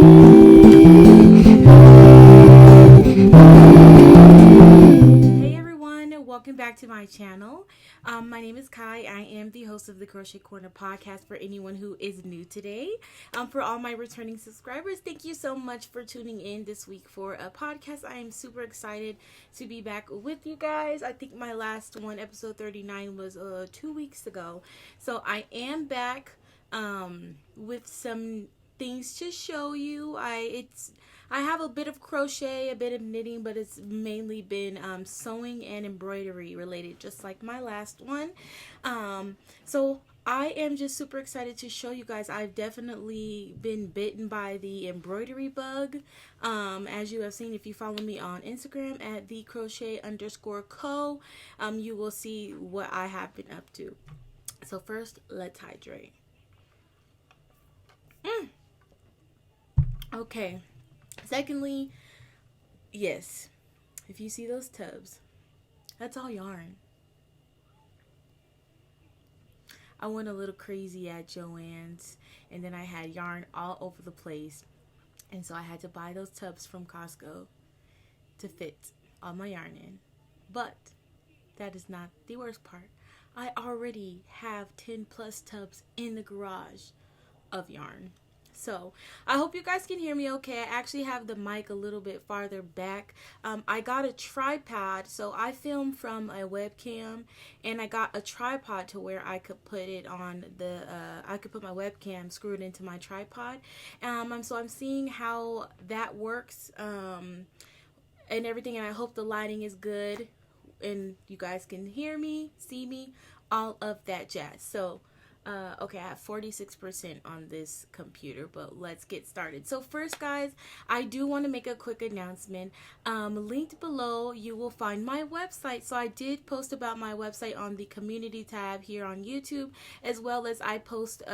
Hey everyone, welcome back to my channel. My name is Kai. I am the host of the Crochet Corner podcast for anyone who is new today. For all my returning subscribers, thank you so much for tuning in this week for a podcast. I am super excited to be back with you guys. I think my last one, episode 39, was 2 weeks ago. So I am back with some things to show you. I have a bit of crochet, a bit of knitting, but it's mainly been sewing and embroidery related, just like my last one. So I am just super excited to show you guys. I've definitely been bitten by the embroidery bug. As you have seen, if you follow me on Instagram at @the_crochet_co, you will see what I have been up to. So first, let's hydrate. Okay. Secondly, yes, if you see those tubs, that's all yarn. I went a little crazy at Joann's, and then I had yarn all over the place, and so I had to buy those tubs from Costco to fit all my yarn in. But that is not the worst part. I already have 10 plus tubs in the garage of yarn. So I hope you guys can hear me okay. I actually have the mic a little bit farther back. I got a tripod, so I film from a webcam, and I got a tripod to where I could put it on the I could put my webcam screwed into my tripod. So I'm seeing how that works and everything, and I hope the lighting is good and you guys can hear me, see me, all of that jazz. So okay, I have 46% on this computer, but let's get started. So first, guys, I do want to make a quick announcement. Linked below, you will find my website. So I did post about my website on the community tab here on YouTube, as well as I post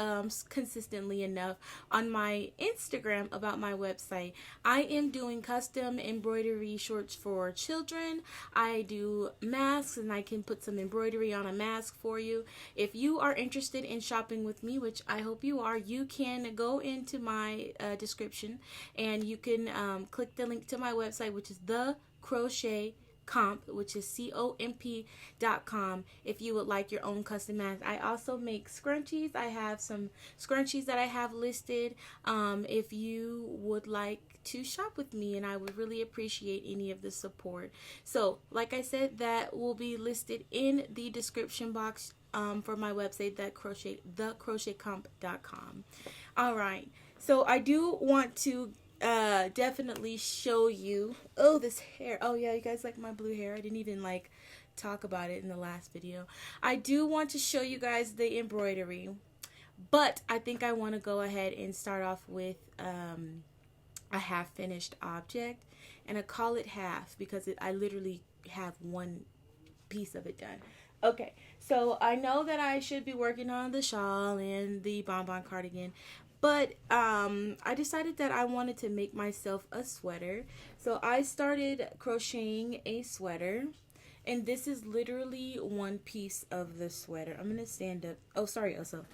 consistently enough on my Instagram about my website. I am doing custom embroidery shorts for children. I do masks, and I can put some embroidery on a mask for you. If you are interested in shopping with me, which I hope you are, you can go into my description, and you can click the link to my website, which is the Crochet Comp, which is comp.com, if you would like your own custom mask. I also make scrunchies. I have some scrunchies that I have listed if you would like to shop with me, and I would really appreciate any of the support. So like I said, that will be listed in the description box for my website, thecrochetcomp.com. All right, so I do want to definitely show you, oh, this hair. Oh yeah, you guys like my blue hair? I didn't even like talk about it in the last video. I do want to show you guys the embroidery, but I think I want to go ahead and start off with a half finished object, and I call it half because I literally have one piece of it done. Okay, so I know that I should be working on the shawl and the BonBon Cardigan, but I decided that I wanted to make myself a sweater. So I started crocheting a sweater, and this is literally one piece of the sweater. I'm going to stand up. Oh, sorry, Oso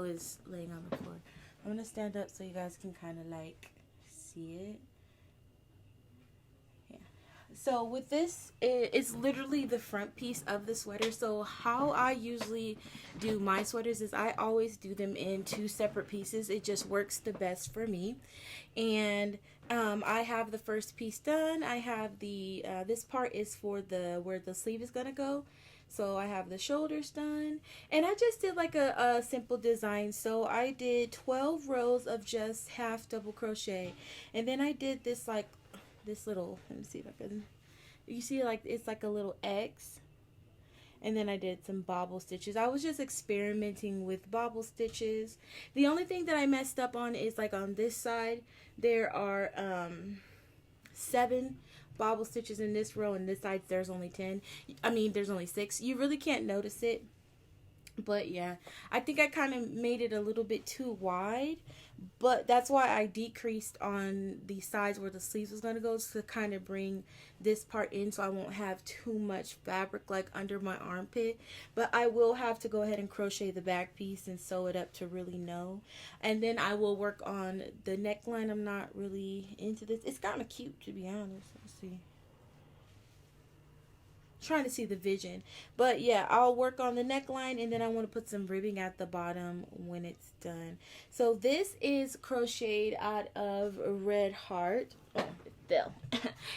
is laying on the floor. I'm going to stand up so you guys can kind of like see it. So with this, it's literally the front piece of the sweater. So how I usually do my sweaters is I always do them in two separate pieces. It just works the best for me. And I have the first piece done. I have the this part is for the where the sleeve is gonna go. So I have the shoulders done, and I just did like a simple design. So I did 12 rows of just half double crochet, and then I did this like this little, let me see if I can, you see like it's like a little X, and then I did some bobble stitches. I was just experimenting with bobble stitches. The only thing that I messed up on is like on this side there are 7 bobble stitches in this row, and this side there's only 10. I mean there's only 6. You really can't notice it But yeah, I think I kind of made it a little bit too wide, but that's why I decreased on the sides where the sleeves was going to go, to kind of bring this part in so I won't have too much fabric like under my armpit. But I will have to go ahead and crochet the back piece and sew it up to really know. And then I will work on the neckline. I'm not really into this. It's kind of cute, to be honest. Let's see, trying to see the vision. But yeah, I'll work on the neckline, and then I want to put some ribbing at the bottom when it's done. So this is crocheted out of Red Heart. Oh, it fell.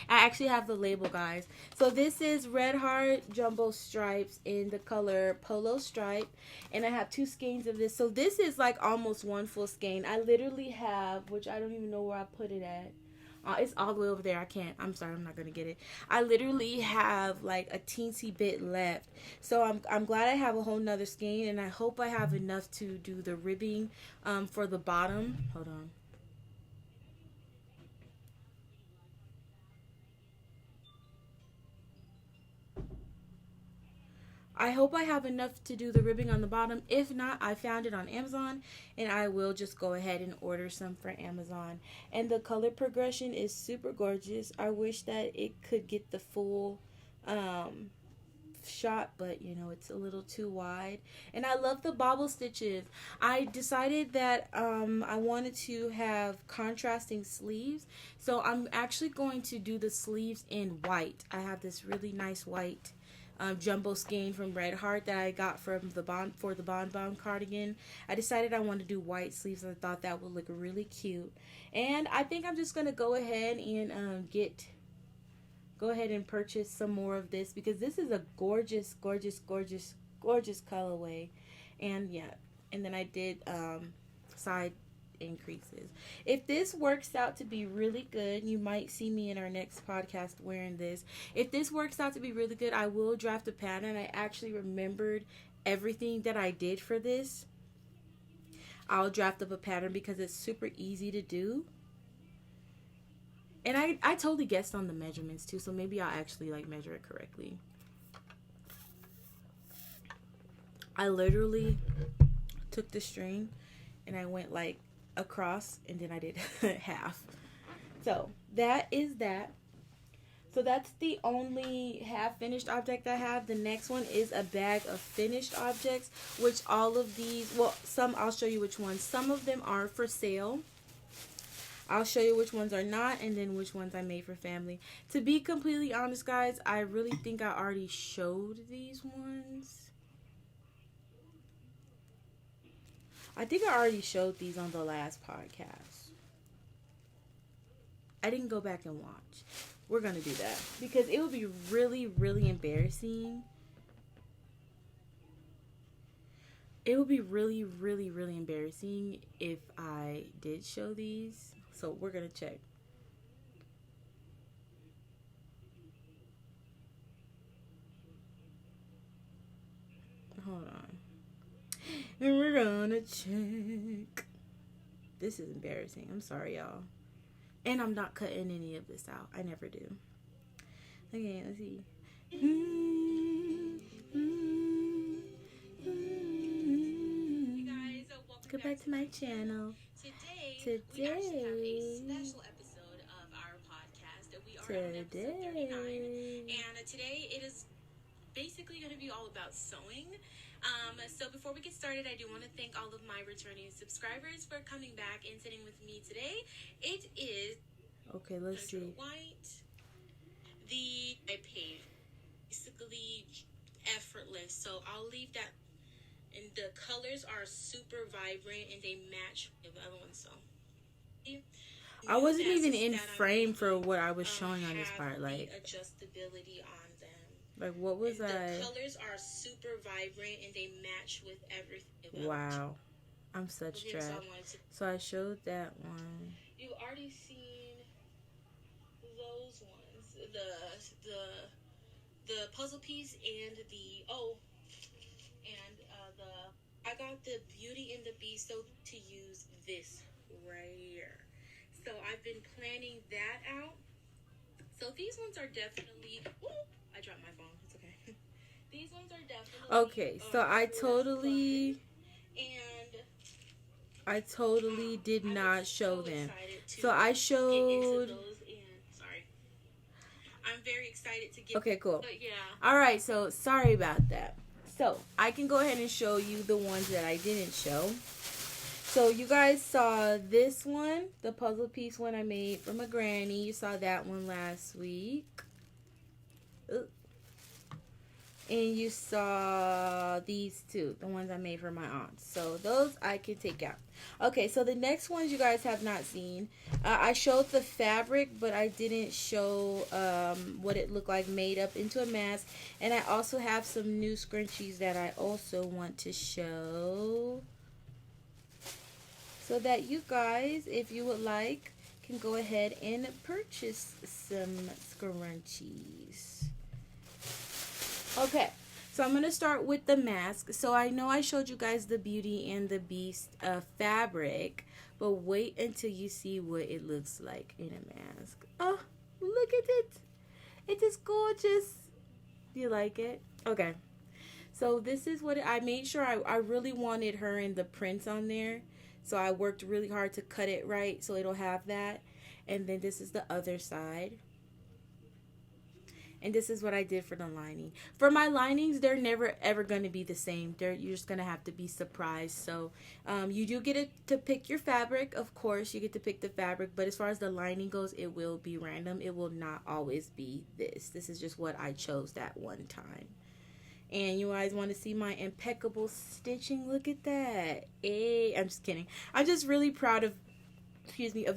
I actually have the label, guys. So this is Red Heart Jumbo Stripes in the color Polo Stripe, and I have 2 skeins of this. So this is like almost 1 full skein. I literally have, which I don't even know where I put it at. It's all the way over there. I can't. I'm sorry. I'm not going to get it. I literally have like a teensy bit left. So I'm glad I have a whole nother skein. And I hope I have enough to do the ribbing for the bottom. Hold on. I hope I have enough to do the ribbing on the bottom. If not, I found it on Amazon, and I will just go ahead and order some for Amazon. And the color progression is super gorgeous. I wish that it could get the full shot, but you know, it's a little too wide. And I love the bobble stitches. I decided that I wanted to have contrasting sleeves, so I'm actually going to do the sleeves in white. I have this really nice white jumbo skein from Red Heart that I got from the BonBon Cardigan. I decided I wanted to do white sleeves. I thought that would look really cute, and I think I'm just gonna go ahead and go ahead and purchase some more of this, because this is a gorgeous, gorgeous, gorgeous, gorgeous colorway. And yeah, and then I did side increases. If this works out to be really good, you might see me in our next podcast wearing this. If this works out to be really good, I will draft a pattern. I actually remembered everything that I did for this. I'll draft up a pattern because it's super easy to do. And I totally guessed on the measurements too, so maybe I'll actually like measure it correctly. I literally took the string and I went like across, and then I did half. So that is that. So that's the only half finished object I have. The next one is a bag of finished objects, which all of these, well, some, I'll show you which ones. Some of them are for sale. I'll show you which ones are not, and then which ones I made for family. To be completely honest, guys, I really think I already showed these ones. I think I already showed these on the last podcast. I didn't go back and watch. We're going to do that, because it would be really, really embarrassing. It would be really, really, really embarrassing if I did show these. So we're going to check. Hold on. And we're going to check. This is embarrassing. I'm sorry, y'all. And I'm not cutting any of this out. I never do. Okay, let's see. Hey guys, welcome back to my channel. Today we actually have a special episode of our podcast. We are on episode 39, and today it is basically going to be all about sewing. So before we get started, I do want to thank all of my returning subscribers for coming back and sitting with me today. It is let's see. White. I paid basically effortless. So I'll leave that. And the colors are super vibrant and they match the other one. So I wasn't even in frame for what I was showing on this part. Like adjustability on them. Like what was that? The colors are super vibrant and they match with everything. Wow. I'm such trash. So I showed that one. You've already seen those ones. The puzzle piece and I got the Beauty and the Beast so to use this right here. So I've been planning that out. So these ones are definitely I dropped my phone. It's okay. These ones are definitely okay. So I totally did not show them. So I showed. I'm very excited to get. Okay, cool. But yeah. All right, so sorry about that. So I can go ahead and show you the ones that I didn't show. So you guys saw this one, the puzzle piece one I made for my granny. You saw that one last week. Ooh. And you saw these two, the ones I made for my aunt. So those I can take out. Okay, so the next ones you guys have not seen. I showed the fabric, but I didn't show what it looked like made up into a mask. And I also have some new scrunchies that I also want to show. So that you guys, if you would like, can go ahead and purchase some scrunchies. Okay, so I'm going to start with the mask. So I know I showed you guys the Beauty and the Beast fabric, but wait until you see what it looks like in a mask. Oh, look at it. It is gorgeous. Do you like it? Okay, so this is what I made sure I really wanted her and the prints on there. So I worked really hard to cut it right so it'll have that. And then this is the other side. And this is what I did for the lining. For my linings, they're never ever going to be the same. You're just going to have to be surprised. So you do get to pick your fabric. Of course, you get to pick the fabric. But as far as the lining goes, it will be random. It will not always be this. This is just what I chose that one time. And you guys want to see my impeccable stitching? Look at that. Hey, I'm just kidding. I'm just really proud of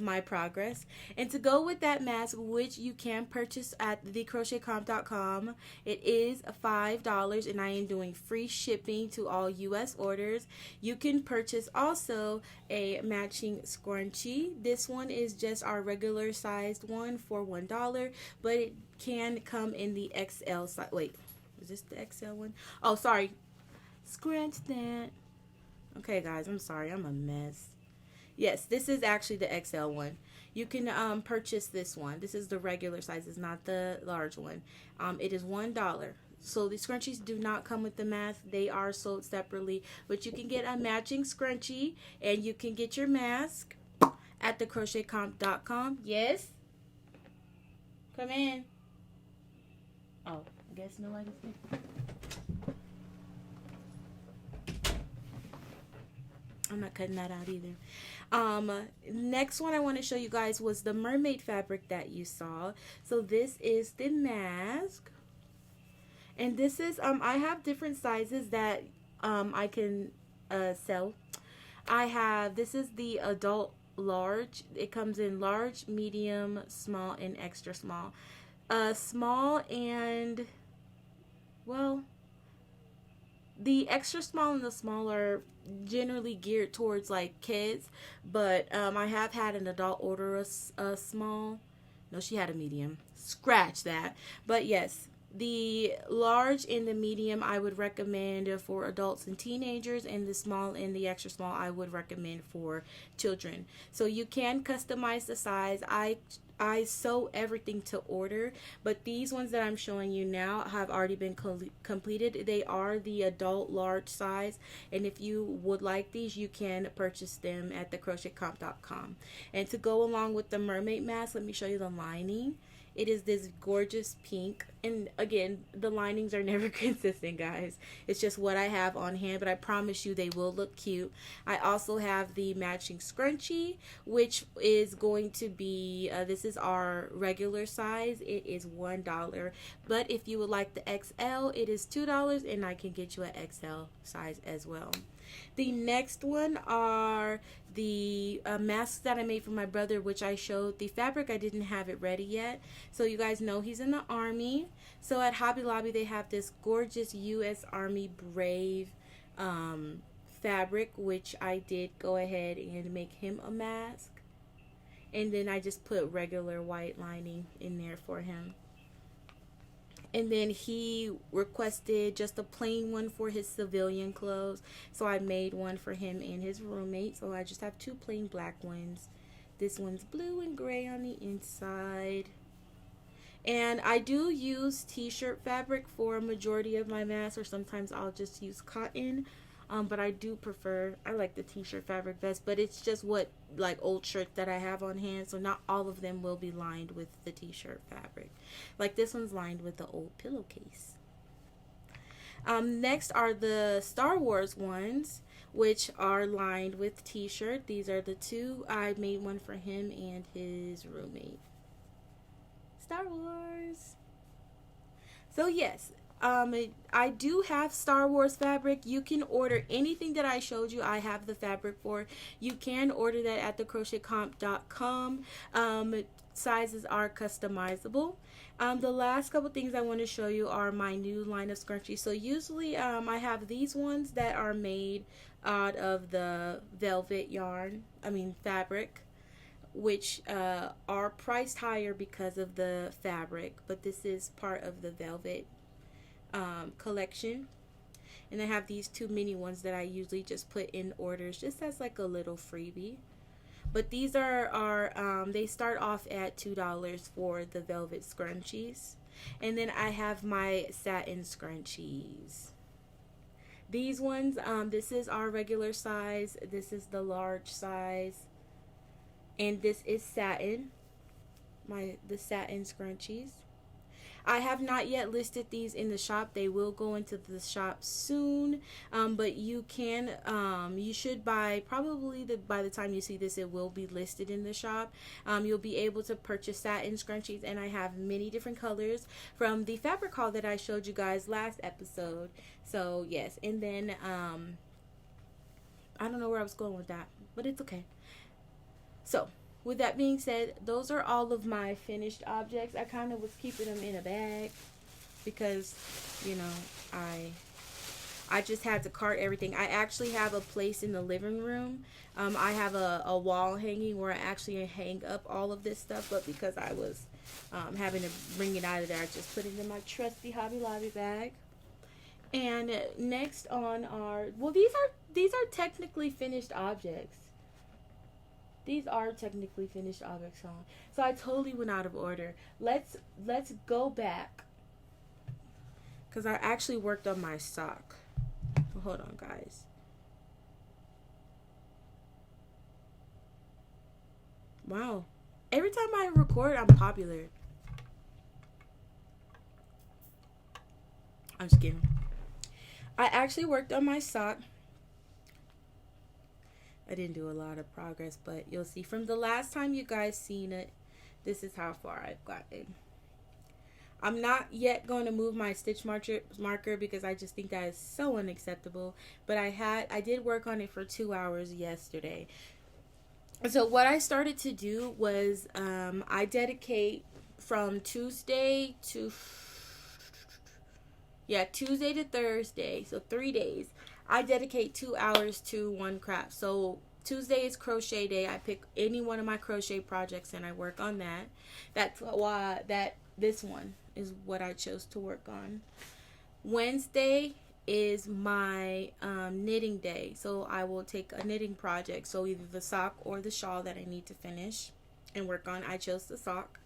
my progress. And to go with that mask, which you can purchase at thecrochetcomp.com, it is $5 and I am doing free shipping to all US orders. You can purchase also a matching scrunchie. This one is just our regular sized one for $1, but it can come in the XL size. Wait, is this the XL one? Oh, sorry. Scrunch that. Okay, guys, I'm sorry. I'm a mess. Yes, this is actually the XL one. You can purchase this one. This is the regular size. It's not the large one. It is $1. So the scrunchies do not come with the mask. They are sold separately. But you can get a matching scrunchie and you can get your mask at thecrochetcomp.com. Yes? Come in. Oh, I guess nobody's here. I'm not cutting that out either. Next one I want to show you guys was the mermaid fabric that you saw. So this is the mask. And this is, I have different sizes that I can sell. This is the adult large. It comes in large, medium, small, and extra small. Small and, well, the extra small and the small are generally geared towards like kids, but I have had an adult order a small. No, she had a medium. Scratch that. But yes, the large and the medium I would recommend for adults and teenagers, and the small and the extra small I would recommend for children. So you can customize the size. I sew everything to order, but these ones that I'm showing you now have already been completed. They are the adult large size, and if you would like these, you can purchase them at thecrochetcomp.com. And to go along with the mermaid mask, let me show you the lining. It is this gorgeous pink, and again, the linings are never consistent, guys. It's just what I have on hand, but I promise you they will look cute. I also have the matching scrunchie, which is going to be, this is our regular size. It is $1, but if you would like the XL, it is $2, and I can get you an XL size as well. The next one are the masks that I made for my brother, which I showed the fabric. I didn't have it ready yet. So you guys know he's in the Army. So at Hobby Lobby, they have this gorgeous U.S. Army Brave fabric, which I did go ahead and make him a mask. And then I just put regular white lining in there for him. And then he requested just a plain one for his civilian clothes. So I made one for him and his roommate. So I just have two plain black ones. This one's blue and gray on the inside. And I do use t-shirt fabric for a majority of my masks, or sometimes I'll just use cotton. But I do prefer, I like the t-shirt fabric best, but it's just what, like, old shirts that I have on hand, so not all of them will be lined with the t-shirt fabric. Like this one's lined with the old pillowcase. Next are the Star Wars ones, which are lined with t-shirt. These are the two. I made one for him and his roommate. Star Wars. So yes, I do have Star Wars fabric. You can order anything that I showed you. I have the fabric for. You can order that at thecrochetcomp.com. Sizes are customizable. The last couple things I want to show you are my new line of scrunchies. So usually I have these ones that are made out of the velvet fabric, which are priced higher because of the fabric, but this is part of the velvet collection. And I have these two mini ones that I usually just put in orders just as like a little freebie. But these are they start off at $2 for the velvet scrunchies. And then I have my satin scrunchies. These ones, this is our regular size, this is the large size, and this is satin, the satin scrunchies. I have not yet listed these in the shop. They will go into the shop soon, but you can, you should buy, probably by the time you see this, it will be listed in the shop. You'll be able to purchase satin scrunchies, and I have many different colors from the fabric haul that I showed you guys last episode. So yes, and then I don't know where I was going with that, but it's okay. So with that being said, those are all of my finished objects. I kind of was keeping them in a bag because, you know, I just had to cart everything. I actually have a place in the living room. I have a wall hanging where I actually hang up all of this stuff, but because I was having to bring it out of there, I just put it in my trusty Hobby Lobby bag. And next on our, well, these are technically finished objects. These are technically finished objects, so I totally went out of order. Let's go back, because I actually worked on my sock. Hold on, guys. Wow. Every time I record, I'm popular. I'm just kidding. I actually worked on my sock. I didn't do a lot of progress, but you'll see from the last time you guys seen it, this is how far I've gotten. I'm not yet going to move my stitch marker because I just think that is so unacceptable, but I did work on it for 2 hours yesterday. So what I started to do was I dedicate from Tuesday to Thursday, so 3 days. I dedicate 2 hours to one craft. So Tuesday is crochet day. I pick any one of my crochet projects and I work on that. That's why this one is what I chose to work on. Wednesday is my knitting day. So I will take a knitting project. So either the sock or the shawl that I need to finish and work on. I chose the sock.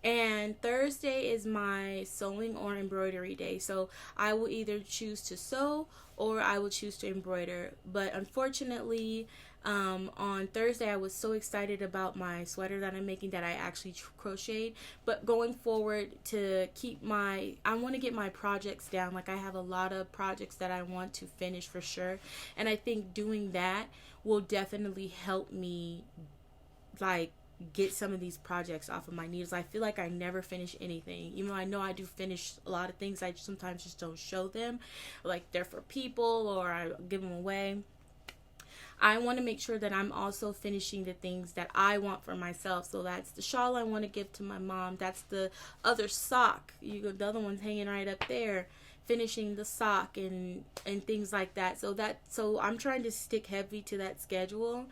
And Thursday is my sewing or embroidery day. So I will either choose to sew or I will choose to embroider. But unfortunately, on Thursday I was so excited about my sweater that I'm making that I actually crocheted. But going forward, I want to get my projects down. Like, I have a lot of projects that I want to finish for sure. And I think doing that will definitely help me, like, get some of these projects off of my needles. I feel like I never finish anything. Even though I know I do finish a lot of things, I sometimes just don't show them. Like, they're for people or I give them away. I want to make sure that I'm also finishing the things that I want for myself. So that's the shawl I want to give to my mom. That's the other sock. The other one's hanging right up there. Finishing the sock and things like that. So I'm trying to stick heavy to that schedule.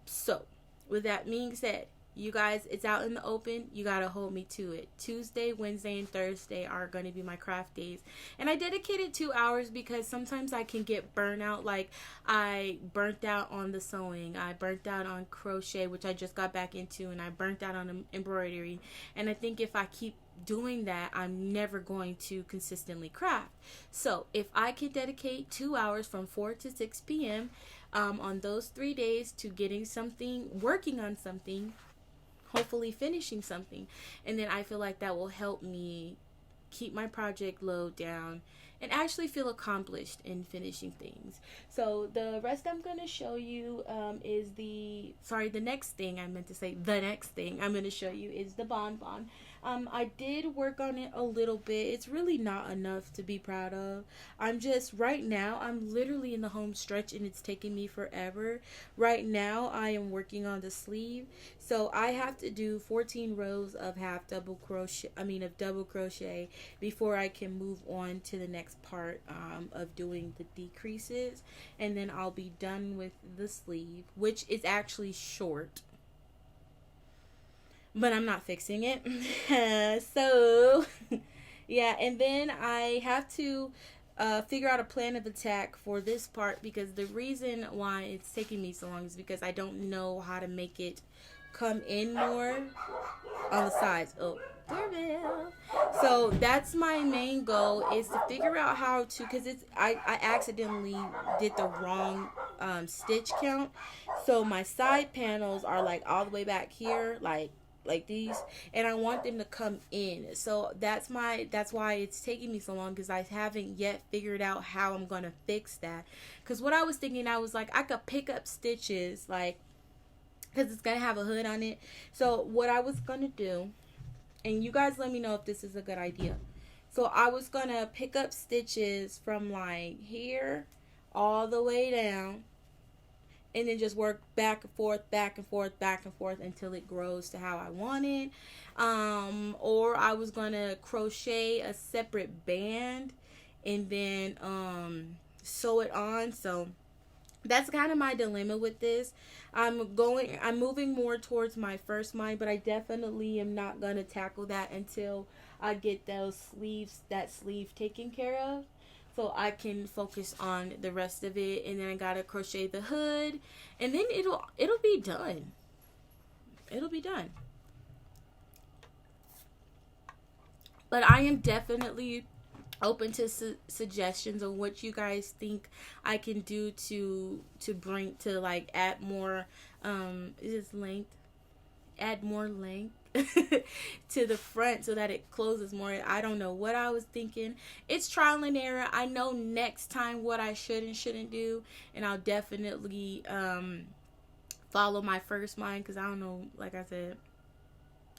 So with that being said, You guys, it's out in the open. You gotta hold me to it. Tuesday, Wednesday, and Thursday are going to be my craft days. And I dedicated 2 hours because sometimes I can get burnout. Like, I burnt out on the sewing. I burnt out on crochet, which I just got back into. And I burnt out on embroidery. And I think if I keep doing that, I'm never going to consistently craft. So, if I can dedicate 2 hours from 4 to 6 p.m. On those 3 days to getting something, working on something, hopefully finishing something, and then I feel like that will help me keep my project load down and actually feel accomplished in finishing things. So the rest I'm going to show you is the next thing I'm going to show you is the BonBon. I did work on it a little bit. It's really not enough to be proud of. Right now, I'm literally in the home stretch and it's taking me forever. Right now, I am working on the sleeve. So I have to do 14 rows of double crochet before I can move on to the next part of doing the decreases. And then I'll be done with the sleeve, which is actually short. But I'm not fixing it. So, yeah. And then I have to figure out a plan of attack for this part, because the reason why it's taking me so long is because I don't know how to make it come in more on the sides. Oh, doorbell. So that's my main goal, is to figure out how to, because I accidentally did the wrong stitch count. So my side panels are like all the way back here, like these, and I want them to come in. So that's why it's taking me so long, because I haven't yet figured out how I'm gonna fix that. Because what I was thinking, I was like, I could pick up stitches, like, because it's gonna have a hood on it. So what I was gonna do, and you guys let me know if this is a good idea. So I was gonna pick up stitches from like here all the way down, and then just work back and forth, back and forth, back and forth until it grows to how I want it. Or I was gonna crochet a separate band and then sew it on. So that's kind of my dilemma with this. I'm moving more towards my first mind, but I definitely am not gonna tackle that until I get that sleeve taken care of, so I can focus on the rest of it. And then I gotta crochet the hood, and then it'll be done. It'll be done. But I am definitely open to suggestions on what you guys think I can do to like add more add more length to the front so that it closes more. I don't know what I was thinking. It's trial and error. I know next time what I should and shouldn't do, and I'll definitely follow my first mind, because I don't know, like I said,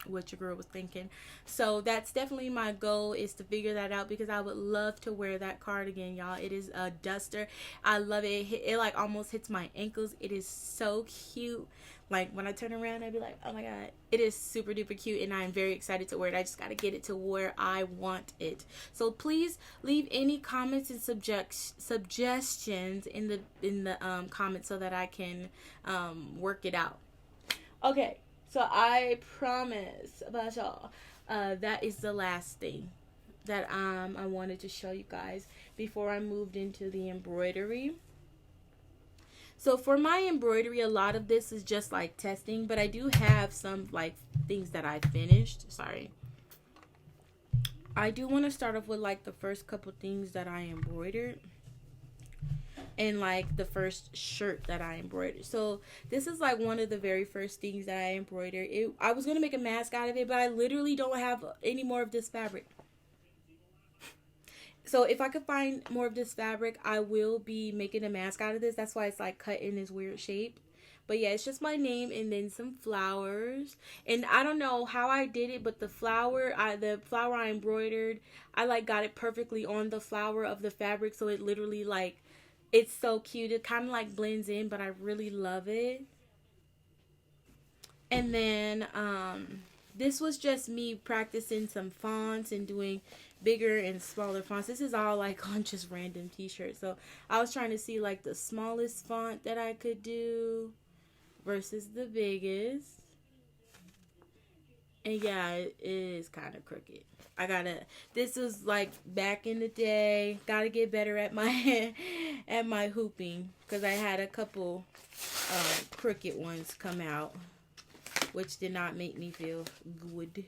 what your girl was thinking. So that's definitely my goal, is to figure that out, because I would love to wear that cardigan, y'all. It is a duster. I love it. It like almost hits my ankles. It is so cute. Like when I turn around, I'd be like, oh my god, it is super duper cute, and I'm very excited to wear it. I just got to get it to where I want it. So please leave any comments and suggestions in the comments so that I can work it out. Okay. So I promise about y'all, that is the last thing that I wanted to show you guys before I moved into the embroidery. So for my embroidery, a lot of this is just like testing, but I do have some like things that I finished. Sorry. I do want to start off with like the first couple things that I embroidered, and like the first shirt that I embroidered. So this is like one of the very first things that I embroidered. I was going to make a mask out of it, but I literally don't have any more of this fabric. So if I could find more of this fabric, I will be making a mask out of this. That's why it's like cut in this weird shape. But yeah, it's just my name and then some flowers. And I don't know how I did it, but the flower I embroidered, I like got it perfectly on the flower of the fabric. So it literally like, it's so cute. It kind of like blends in, but I really love it. And then this was just me practicing some fonts and doing bigger and smaller fonts. This is all like on just random t-shirts. So I was trying to see like the smallest font that I could do versus the biggest. And yeah, it is kind of crooked. This was like back in the day. Gotta get better at my at my hooping, because I had a couple crooked ones come out, which did not make me feel good.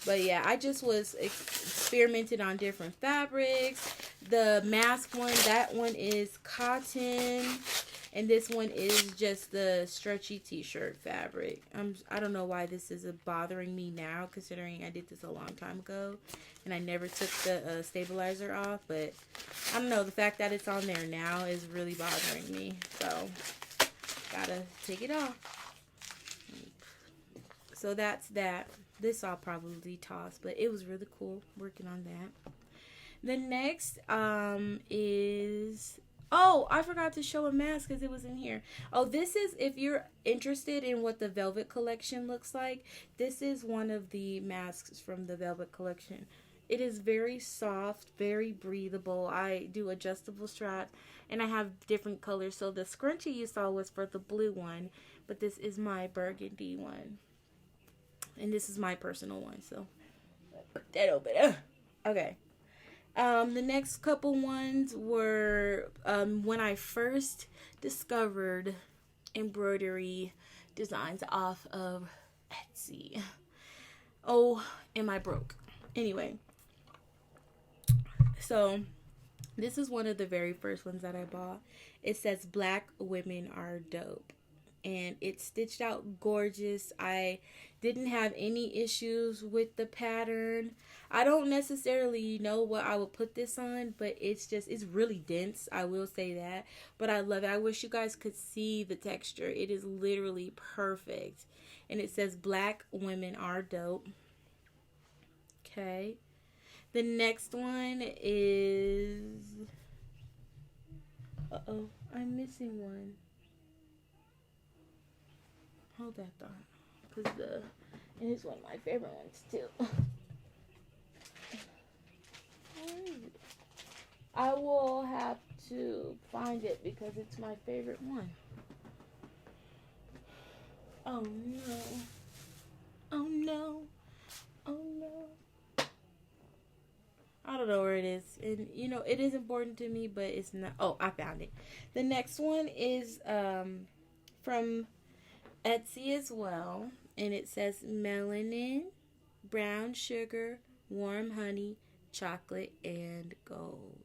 But yeah, I just was experimenting on different fabrics. The mask one, that one is cotton. And this one is just the stretchy t-shirt fabric. I don't know why this is bothering me now, considering I did this a long time ago. And I never took the stabilizer off. But I don't know, the fact that it's on there now is really bothering me. So, gotta take it off. So that's that. This I'll probably toss, but it was really cool working on that. The next is... Oh, I forgot to show a mask because it was in here. Oh, this is, if you're interested in what the Velvet collection looks like, this is one of the masks from the Velvet collection. It is very soft, very breathable. I do adjustable straps, and I have different colors. So the scrunchie you saw was for the blue one, but this is my burgundy one. And this is my personal one, so put that over there. Okay. The next couple ones were when I first discovered embroidery designs off of Etsy. Oh, am I broke? Anyway, so this is one of the very first ones that I bought. It says Black Women Are Dope. And it's stitched out gorgeous. I didn't have any issues with the pattern. I don't necessarily know what I would put this on, but it's really dense. I will say that. But I love it. I wish you guys could see the texture. It is literally perfect. And it says Black Women Are Dope. Okay. The next one is... Uh-oh. I'm missing one. Hold that thought, and it's one of my favorite ones too. I will have to find it because it's my favorite one. Oh no! Oh no! Oh no! I don't know where it is, and you know it is important to me, but it's not. Oh, I found it. The next one is from Etsy as well, and it says melanin, brown sugar, warm honey, chocolate, and gold.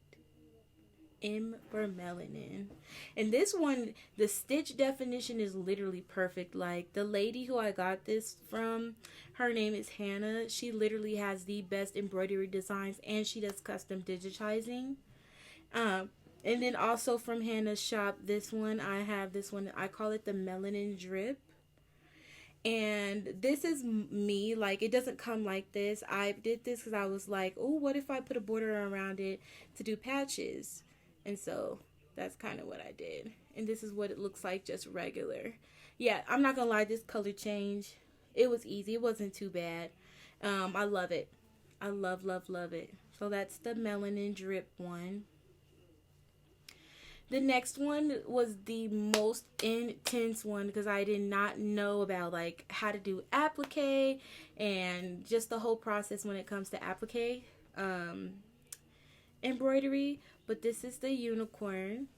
M for melanin. And this one, the stitch definition is literally perfect. Like the lady who I got this from, her name is Hannah. She literally has the best embroidery designs, and she does custom digitizing. And then also from Hannah's shop, I have this one. I call it the Melanin Drip. And this is me. Like, it doesn't come like this. I did this because I was like, oh, what if I put a border around it to do patches? And so that's kind of what I did. And this is what it looks like, just regular. Yeah, I'm not going to lie. This color change, it was easy. It wasn't too bad. I love it. I love, love, love it. So that's the Melanin Drip one. The next one was the most intense one because I did not know about like how to do applique and just the whole process when it comes to applique embroidery. But this is the unicorn.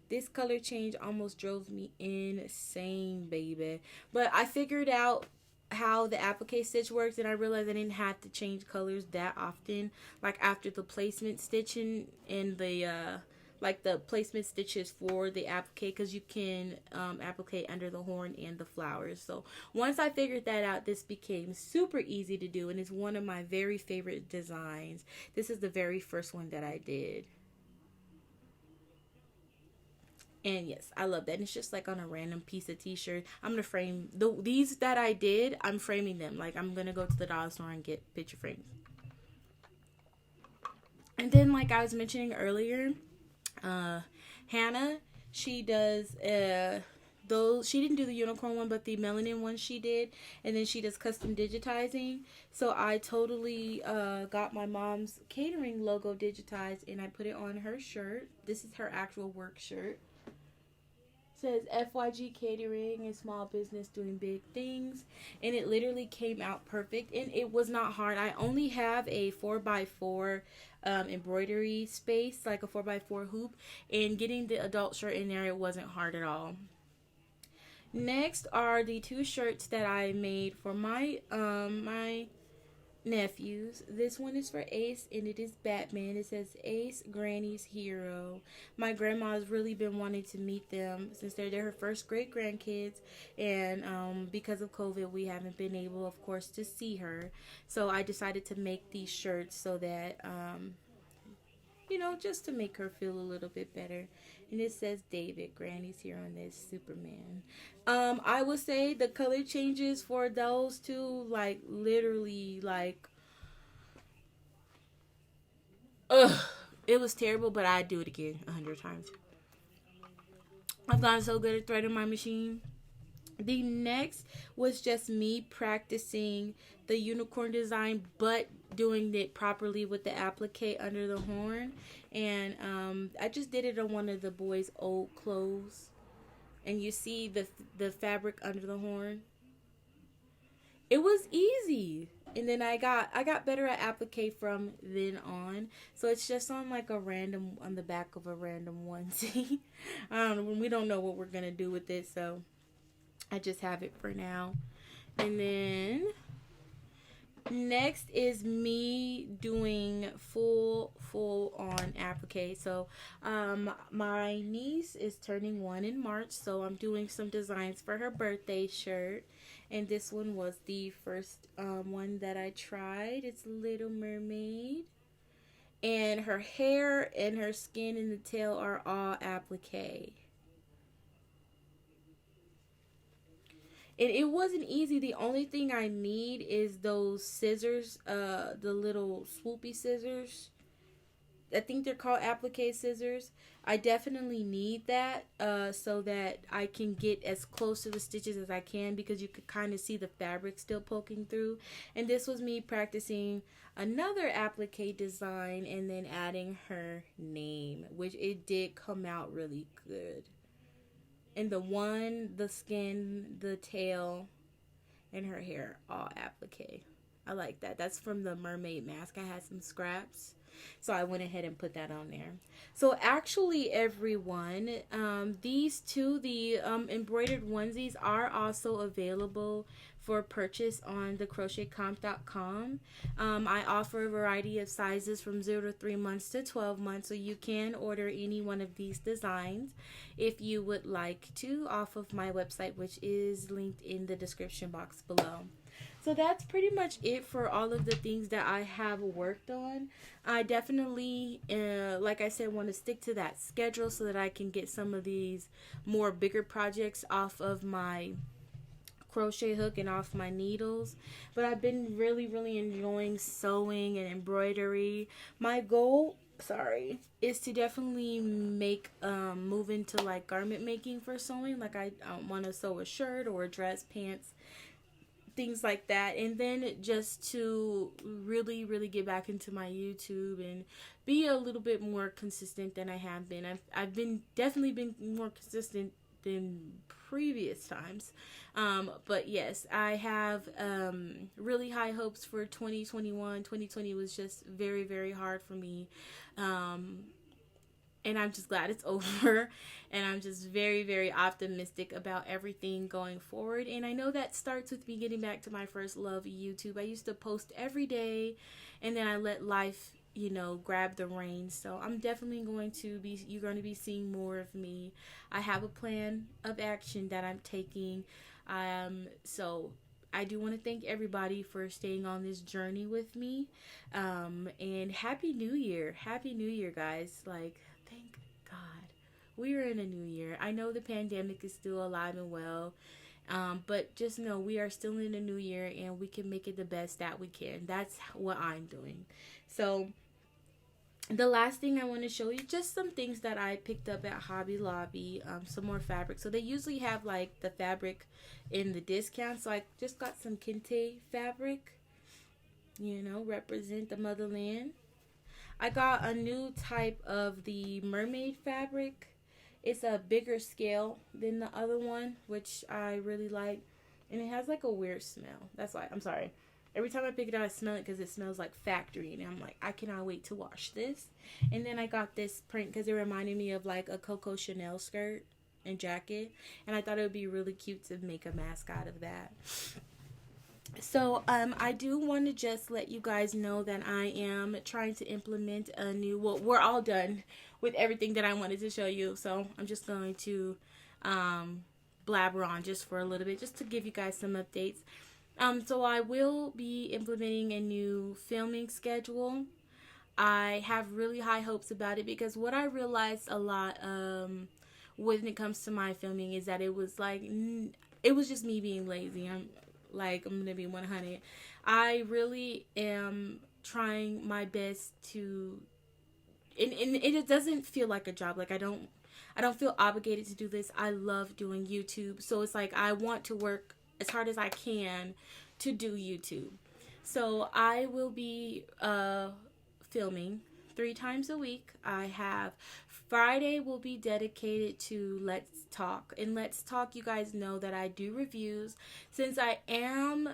This color change almost drove me insane, baby. But I figured out how the applique stitch works, and I realized I didn't have to change colors that often. Like after the placement stitching and the like the placement stitches for the applique, because you can applique under the horn and the flowers. So once I figured that out, this became super easy to do, and it's one of my very favorite designs. This is the very first one that I did. And yes, I love that. And it's just like on a random piece of t-shirt. I'm going to frame these that I did. I'm framing them. Like I'm going to go to the dollar store and get picture frames. And then like I was mentioning earlier, Hannah, she does she didn't do the unicorn one, but the melanin one she did, and then she does custom digitizing. So I totally got my mom's catering logo digitized, and I put it on her shirt. This is her actual work shirt. says FYG Catering and Small Business Doing Big Things, and it literally came out perfect, and it was not hard. I only have a 4x4 embroidery space, like a 4x4 hoop, and getting the adult shirt in there, it wasn't hard at all. Next are the two shirts that I made for my my nephews. This one is for Ace, and it is Batman. It says Ace, Granny's Hero. My grandma's really been wanting to meet them since they're her first great grandkids, and because of COVID, we haven't been able, of course, to see her. So I decided to make these shirts so that you know, just to make her feel a little bit better. And it says David, Granny's Hero, and there's Superman. I would say the color changes for those two, like, literally, like, ugh, it was terrible, but I'd do it again 100 times. I've gotten so good at threading my machine. The next was just me practicing the unicorn design, but doing it properly with the applique under the horn. And I just did it on one of the boys' old clothes. And you see the fabric under the horn. It was easy. And then I got better at applique from then on. So it's just on like a random, on the back of a random onesie. We don't know what we're going to do with it, so I just have it for now. And then next is me doing full on applique. So my niece is turning 1 in March, so I'm doing some designs for her birthday shirt. And this one was the first one that I tried. It's Little Mermaid. And her hair and her skin and the tail are all applique. And it wasn't easy. The only thing I need is those scissors, the little swoopy scissors. I think they're called applique scissors. I definitely need that so that I can get as close to the stitches as I can, because you could kind of see the fabric still poking through. And this was me practicing another applique design and then adding her name, which it did come out really good. And the skin, the tail, and her hair, all applique. I like that. That's from the mermaid mask. I had some scraps, so I went ahead and put that on there. So actually, everyone, these two, the embroidered onesies, are also available for purchase on thecrochetcomp.com. I offer a variety of sizes from 0 to 3 months to 12 months, so you can order any one of these designs if you would like to off of my website, which is linked in the description box below. So that's pretty much it for all of the things that I have worked on. I definitely, like I said, want to stick to that schedule so that I can get some of these more bigger projects off of my crochet hook and off my needles. But I've been really enjoying sewing and embroidery. My goal, is to definitely make move into like garment making for sewing. Like I want to sew a shirt or a dress, pants, things like that. And then just to really get back into my YouTube and be a little bit more consistent than I have been. I've definitely been more consistent than previous times, but yes, I have really high hopes for 2021. 2020 was just very hard for me, and I'm just glad it's over, and I'm just very optimistic about everything going forward. And I know that starts with me getting back to my first love, YouTube. I used to post every day, and then I let life, you know, grab the reins. So I'm definitely you're going to be seeing more of me. I have a plan of action that I'm taking. So I do want to thank everybody for staying on this journey with me. And Happy New Year. Happy New Year, guys. Like, thank God we are in a new year. I know the pandemic is still alive and well. But just know we are still in a new year, and we can make it the best that we can. That's what I'm doing. So the last thing I want to show you, just some things that I picked up at Hobby Lobby, some more fabric. So they usually have like the fabric in the discount. So I just got some Kente fabric, you know, represent the motherland. I got a new type of the mermaid fabric. It's a bigger scale than the other one, which I really like. And it has like a weird smell. That's why, I'm sorry. Every time I pick it up, I smell it because it smells like factory. And I'm like, I cannot wait to wash this. And then I got this print because it reminded me of like a Coco Chanel skirt and jacket. And I thought it would be really cute to make a mask out of that. So I do want to just let you guys know that I am trying to implement a new, well, we're all done with everything that I wanted to show you. So I'm just going to blabber on just for a little bit, just to give you guys some updates. So I will be implementing a new filming schedule. I have really high hopes about it because what I realized a lot when it comes to my filming is that it was like, it was just me being lazy. I'm gonna be 100. I really am trying my best to, and it doesn't feel like a job. Like I don't feel obligated to do this. I love doing YouTube, so it's like I want to work as hard as I can to do YouTube. So I will be filming 3 times a week. I have Friday will be dedicated to Let's Talk. And Let's Talk, you guys know that I do reviews. Since I am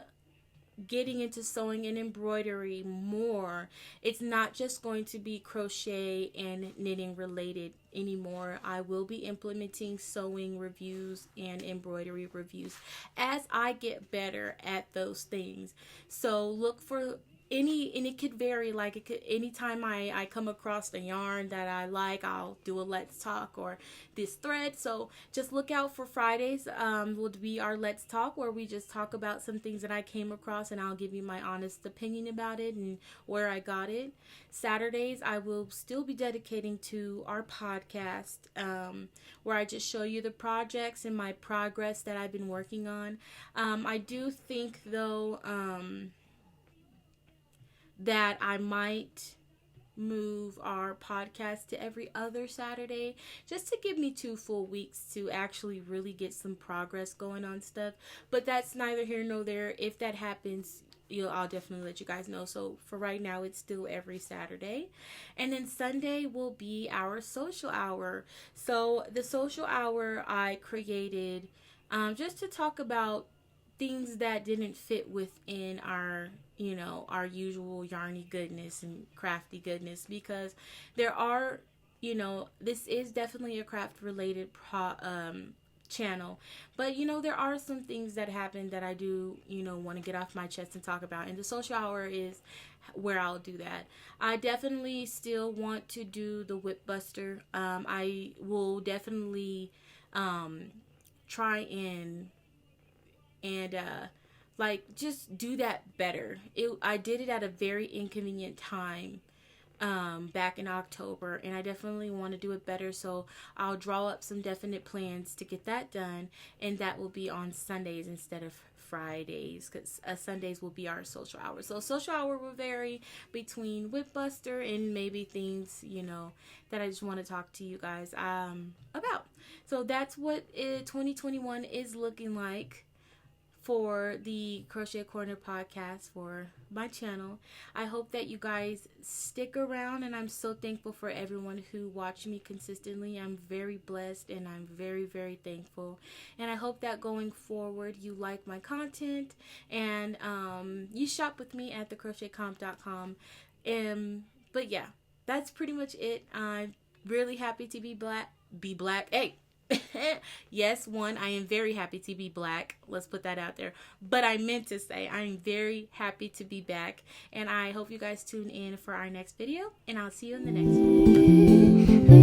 getting into sewing and embroidery more, it's not just going to be crochet and knitting related anymore. I will be implementing sewing reviews and embroidery reviews as I get better at those things. So look for and it could vary. Like it could, anytime I come across the yarn that I like, I'll do a Let's Talk or this thread. So just look out for Fridays will be our Let's Talk, where we just talk about some things that I came across and I'll give you my honest opinion about it and where I got it. Saturdays I will still be dedicating to our podcast, where I just show you the projects and my progress that I've been working on. I do think though that I might move our podcast to every other Saturday, just to give me 2 full weeks to actually really get some progress going on stuff. But that's neither here nor there. If that happens, I'll definitely let you guys know. So for right now, it's still every Saturday. And then Sunday will be our social hour. So the social hour I created just to talk about things that didn't fit within our our usual yarny goodness and crafty goodness, because there are, this is definitely a craft related channel, but there are some things that happen that I do want to get off my chest and talk about, and the social hour is where I'll do that. I definitely still want to do the whip buster. I will definitely try and just do that better. I did it at a very inconvenient time back in October, and I definitely want to do it better, so I'll draw up some definite plans to get that done, and that will be on Sundays instead of Fridays, because Sundays will be our social hour. So social hour will vary between whip buster and maybe things that I just want to talk to you guys about. So that's what 2021 is looking like for the Crochet Corner podcast for my channel. I hope that you guys stick around, and I'm so thankful for everyone who watched me consistently. I'm very blessed, and I'm very, very thankful. And I hope that going forward you like my content, and you shop with me at thecrochetcomp.com. But yeah, that's pretty much it. I'm really happy to be black. Hey! Yes, I am very happy to be black. Let's put that out there. But I meant to say I am very happy to be back. And I hope you guys tune in for our next video. And I'll see you in the next one.